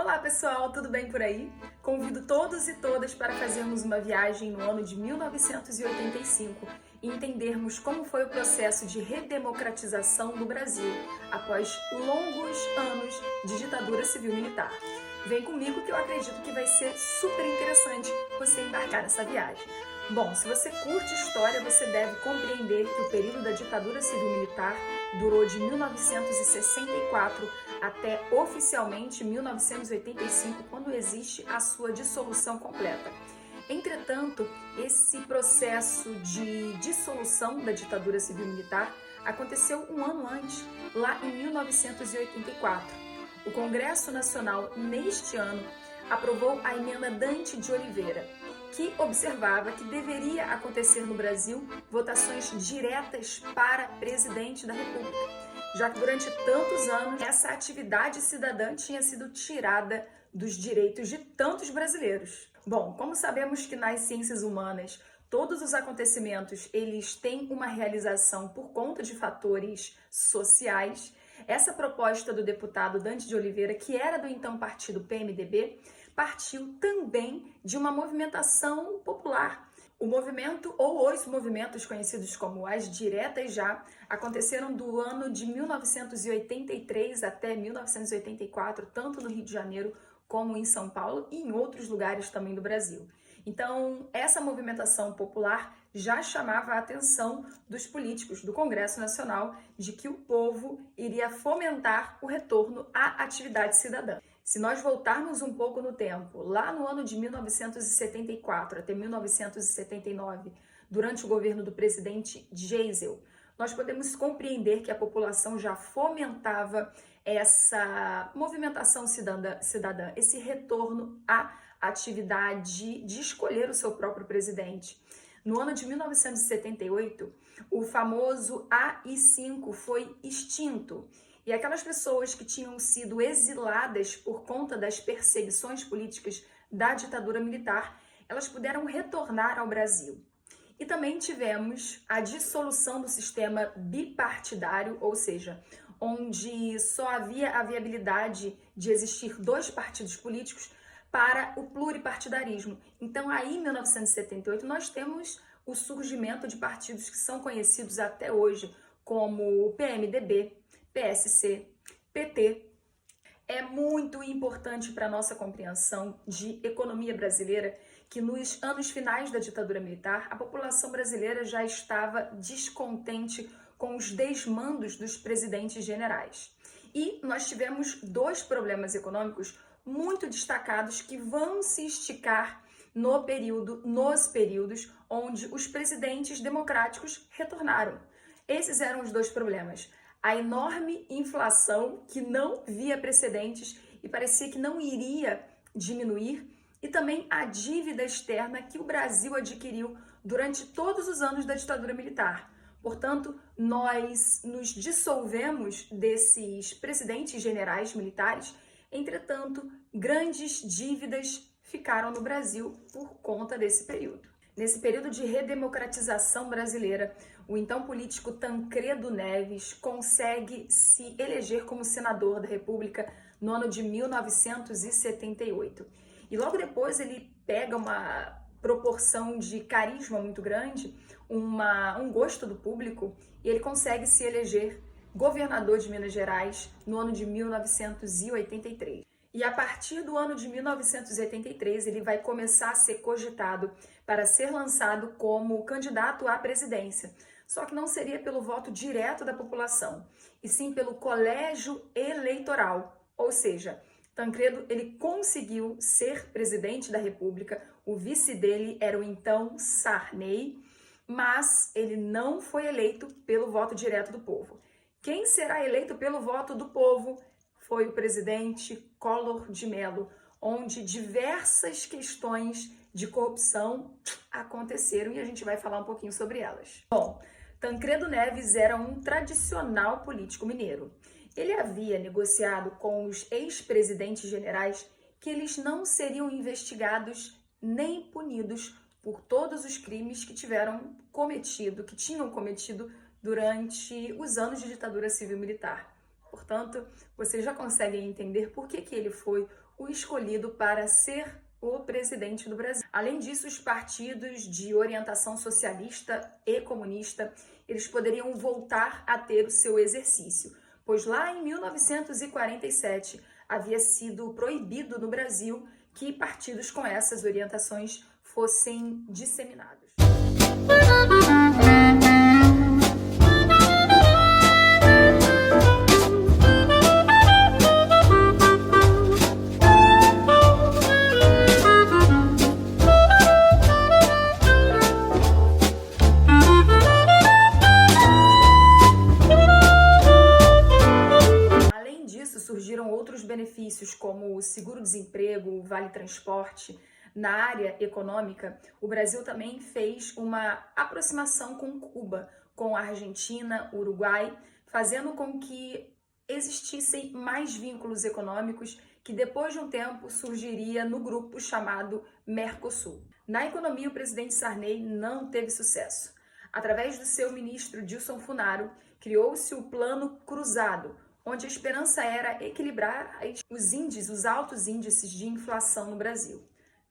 Olá pessoal, tudo bem por aí? Convido todos e todas para fazermos uma viagem no ano de 1985 e entendermos como foi o processo de redemocratização do Brasil após longos anos de ditadura civil-militar. Vem comigo que eu acredito que vai ser super interessante você embarcar nessa viagem. Bom, se você curte história, você deve compreender que o período da ditadura civil-militar durou de 1964 até oficialmente 1985, quando existe a sua dissolução completa. Entretanto, esse processo de dissolução da ditadura civil-militar aconteceu um ano antes, lá em 1984. O Congresso Nacional, neste ano, aprovou a emenda Dante de Oliveira, que observava que deveria acontecer no Brasil votações diretas para presidente da República, já que durante tantos anos essa atividade cidadã tinha sido tirada dos direitos de tantos brasileiros. Bom, como sabemos que nas ciências humanas todos os acontecimentos eles têm uma realização por conta de fatores sociais, essa proposta do deputado Dante de Oliveira, que era do então partido PMDB, partiu também de uma movimentação popular. O movimento ou os movimentos conhecidos como as diretas já aconteceram do ano de 1983 até 1984, tanto no Rio de Janeiro como em São Paulo e em outros lugares também do Brasil. Então, essa movimentação popular já chamava a atenção dos políticos do Congresso Nacional de que o povo iria fomentar o retorno à atividade cidadã. Se nós voltarmos um pouco no tempo, lá no ano de 1974 até 1979, durante o governo do presidente Geisel, nós podemos compreender que a população já fomentava essa movimentação cidadã, esse retorno à atividade de escolher o seu próprio presidente. No ano de 1978, o famoso AI-5 foi extinto. E aquelas pessoas que tinham sido exiladas por conta das perseguições políticas da ditadura militar, elas puderam retornar ao Brasil. E também tivemos a dissolução do sistema bipartidário, ou seja, onde só havia a viabilidade de existir dois partidos políticos para o pluripartidarismo. Então, aí em 1978, nós temos o surgimento de partidos que são conhecidos até hoje como o PMDB, PSC, PT. É muito importante para a nossa compreensão de economia brasileira que nos anos finais da ditadura militar, a população brasileira já estava descontente com os desmandos dos presidentes generais. E nós tivemos dois problemas econômicos muito destacados que vão se esticar nos períodos onde os presidentes democráticos retornaram. Esses eram os dois problemas. A enorme inflação que não via precedentes e parecia que não iria diminuir, e também a dívida externa que o Brasil adquiriu durante todos os anos da ditadura militar. Portanto, nós nos dissolvemos desses presidentes generais militares, entretanto, grandes dívidas ficaram no Brasil por conta desse período. Nesse período de redemocratização brasileira, o então político Tancredo Neves consegue se eleger como senador da República no ano de 1978. E logo depois ele pega uma proporção de carisma muito grande, um gosto do público, e ele consegue se eleger governador de Minas Gerais no ano de 1983. E a partir do ano de 1983, ele vai começar a ser cogitado para ser lançado como candidato à presidência. Só que não seria pelo voto direto da população, e sim pelo colégio eleitoral. Ou seja, Tancredo ele conseguiu ser presidente da República, o vice dele era o então Sarney, mas ele não foi eleito pelo voto direto do povo. Quem será eleito pelo voto do povo foi o presidente Collor de Mello, onde diversas questões de corrupção aconteceram e a gente vai falar um pouquinho sobre elas. Bom, Tancredo Neves era um tradicional político mineiro. Ele havia negociado com os ex-presidentes generais que eles não seriam investigados nem punidos por todos os crimes que tinham cometido durante os anos de ditadura civil-militar. Portanto, você já consegue entender por que ele foi o escolhido para ser o presidente do Brasil. Além disso, os partidos de orientação socialista e comunista, eles poderiam voltar a ter o seu exercício, pois lá em 1947 havia sido proibido no Brasil que partidos com essas orientações fossem disseminados. Surgiram outros benefícios, como o seguro-desemprego, o vale-transporte. Na área econômica, o Brasil também fez uma aproximação com Cuba, com a Argentina, Uruguai, fazendo com que existissem mais vínculos econômicos que depois de um tempo surgiria no grupo chamado Mercosul. Na economia, o presidente Sarney não teve sucesso. Através do seu ministro Dilson Funaro, criou-se o Plano Cruzado, onde a esperança era equilibrar os altos índices de inflação no Brasil.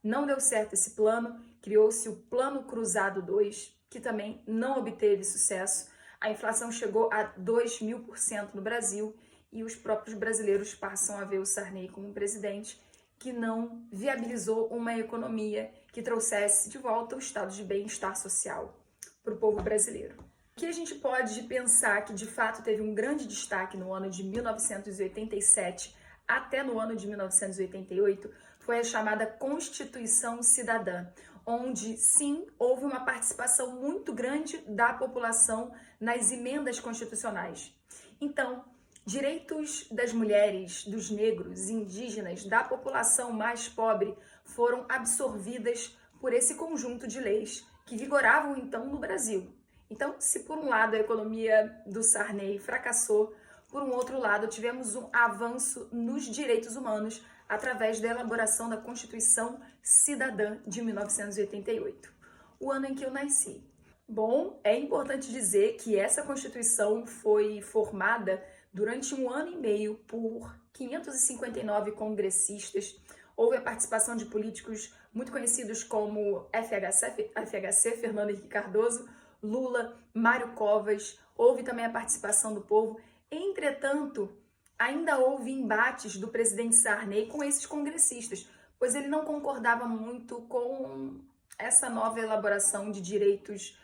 Não deu certo esse plano, criou-se o Plano Cruzado 2, que também não obteve sucesso. A inflação chegou a 2.000% no Brasil e os próprios brasileiros passam a ver o Sarney como um presidente que não viabilizou uma economia que trouxesse de volta o estado de bem-estar social para o povo brasileiro. O que a gente pode pensar que de fato teve um grande destaque no ano de 1987 até no ano de 1988 foi a chamada Constituição Cidadã, onde sim houve uma participação muito grande da população nas emendas constitucionais. Então, direitos das mulheres, dos negros, indígenas, da população mais pobre foram absorvidas por esse conjunto de leis que vigoravam então no Brasil. Então, se por um lado a economia do Sarney fracassou, por um outro lado tivemos um avanço nos direitos humanos através da elaboração da Constituição Cidadã de 1988, o ano em que eu nasci. Bom, é importante dizer que essa Constituição foi formada durante 1 ano e meio por 559 congressistas. Houve a participação de políticos muito conhecidos como FHC, Fernando Henrique Cardoso, Lula, Mário Covas, houve também a participação do povo. Entretanto, ainda houve embates do presidente Sarney com esses congressistas, pois ele não concordava muito com essa nova elaboração de direitos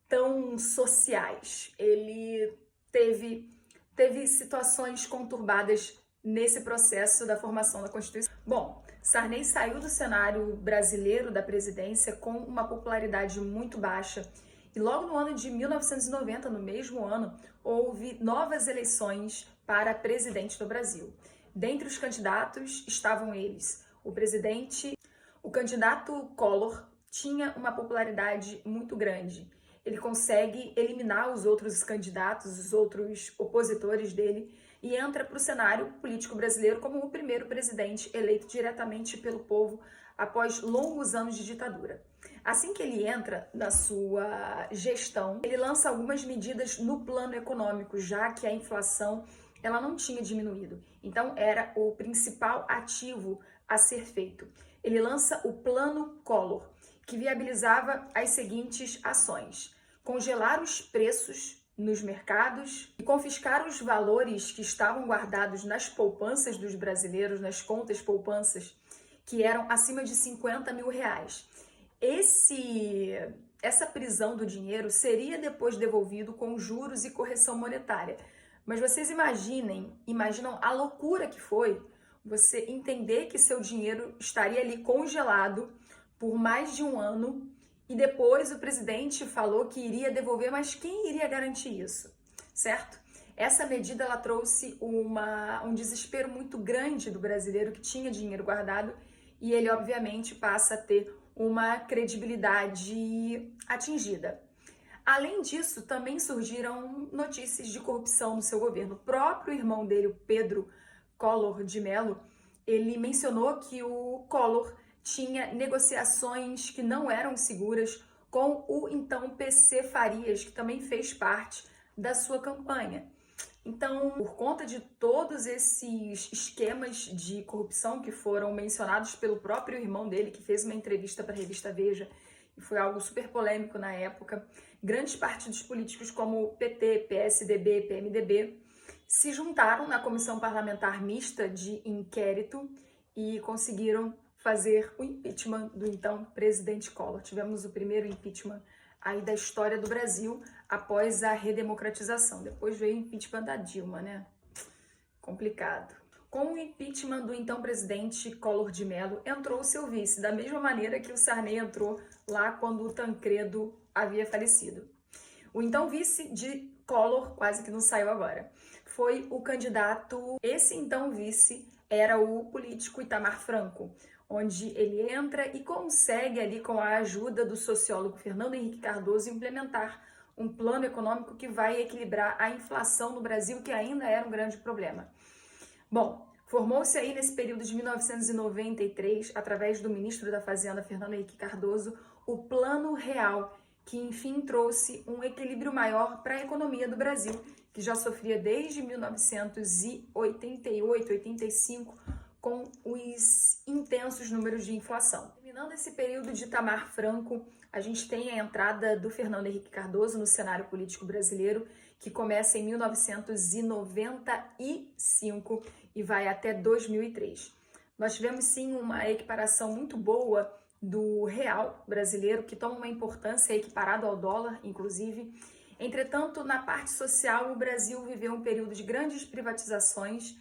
tão sociais. Ele teve situações conturbadas nesse processo da formação da Constituição. Bom, Sarney saiu do cenário brasileiro da presidência com uma popularidade muito baixa. E logo no ano de 1990, no mesmo ano, houve novas eleições para presidente do Brasil. Dentre os candidatos estavam eles: o candidato Collor tinha uma popularidade muito grande. Ele consegue eliminar os outros candidatos, os outros opositores dele, e entra para o cenário político brasileiro como o primeiro presidente eleito diretamente pelo povo após longos anos de ditadura. Assim que ele entra na sua gestão, ele lança algumas medidas no plano econômico, já que a inflação ela não tinha diminuído. Então, era o principal ativo a ser feito. Ele lança o Plano Collor, que viabilizava as seguintes ações: congelar os preços nos mercados e confiscar os valores que estavam guardados nas poupanças dos brasileiros, nas contas poupanças, que eram acima de 50 mil reais. Essa prisão do dinheiro seria depois devolvido com juros e correção monetária. Mas vocês imaginam a loucura que foi você entender que seu dinheiro estaria ali congelado por mais de 1 ano e depois o presidente falou que iria devolver, mas quem iria garantir isso, certo? Essa medida ela trouxe um desespero muito grande do brasileiro que tinha dinheiro guardado e ele obviamente passa a ter uma credibilidade atingida. Além disso, também surgiram notícias de corrupção no seu governo. O próprio irmão dele, o Pedro Collor de Mello, ele mencionou que o Collor tinha negociações que não eram seguras com o então PC Farias, que também fez parte da sua campanha. Então, por conta de todos esses esquemas de corrupção que foram mencionados pelo próprio irmão dele, que fez uma entrevista para a revista Veja, e foi algo super polêmico na época, grandes partidos políticos como PT, PSDB, PMDB se juntaram na comissão parlamentar mista de inquérito e conseguiram fazer o impeachment do então presidente Collor. Tivemos o primeiro impeachment aí da história do Brasil após a redemocratização. Depois veio o impeachment da Dilma, né? Complicado. Com o impeachment do então presidente Collor de Mello, entrou o seu vice, da mesma maneira que o Sarney entrou lá quando o Tancredo havia falecido. O então vice de Collor, quase que não saiu agora, foi o candidato, esse então vice era o político Itamar Franco, onde ele entra e consegue ali, com a ajuda do sociólogo Fernando Henrique Cardoso, implementar um plano econômico que vai equilibrar a inflação no Brasil, que ainda era um grande problema. Bom, formou-se aí nesse período de 1993, através do ministro da Fazenda, Fernando Henrique Cardoso, o Plano Real, que enfim trouxe um equilíbrio maior para a economia do Brasil, que já sofria desde 1988, 85, com os intensos números de inflação. Terminando esse período de Itamar Franco, a gente tem a entrada do Fernando Henrique Cardoso no cenário político brasileiro, que começa em 1995 e vai até 2003. Nós tivemos sim uma equiparação muito boa do real brasileiro, que toma uma importância equiparado ao dólar, inclusive. Entretanto, na parte social, o Brasil viveu um período de grandes privatizações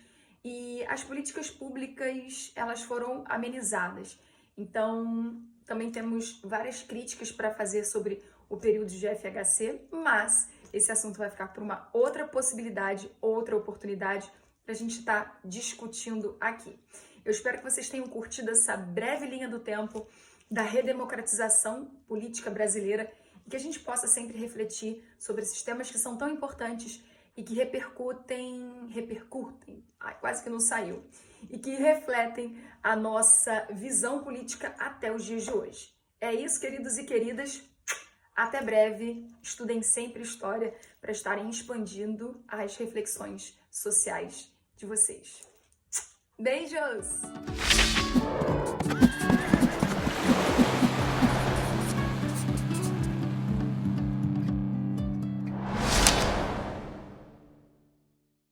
e as políticas públicas, elas foram amenizadas. Então, também temos várias críticas para fazer sobre o período de FHC, mas esse assunto vai ficar para uma outra possibilidade, outra oportunidade para a gente estar discutindo aqui. Eu espero que vocês tenham curtido essa breve linha do tempo da redemocratização política brasileira e que a gente possa sempre refletir sobre esses temas que são tão importantes e que repercutem, quase que não saiu, e que refletem a nossa visão política até os dias de hoje. É isso, queridos e queridas. Até breve. Estudem sempre história para estarem expandindo as reflexões sociais de vocês. Beijos!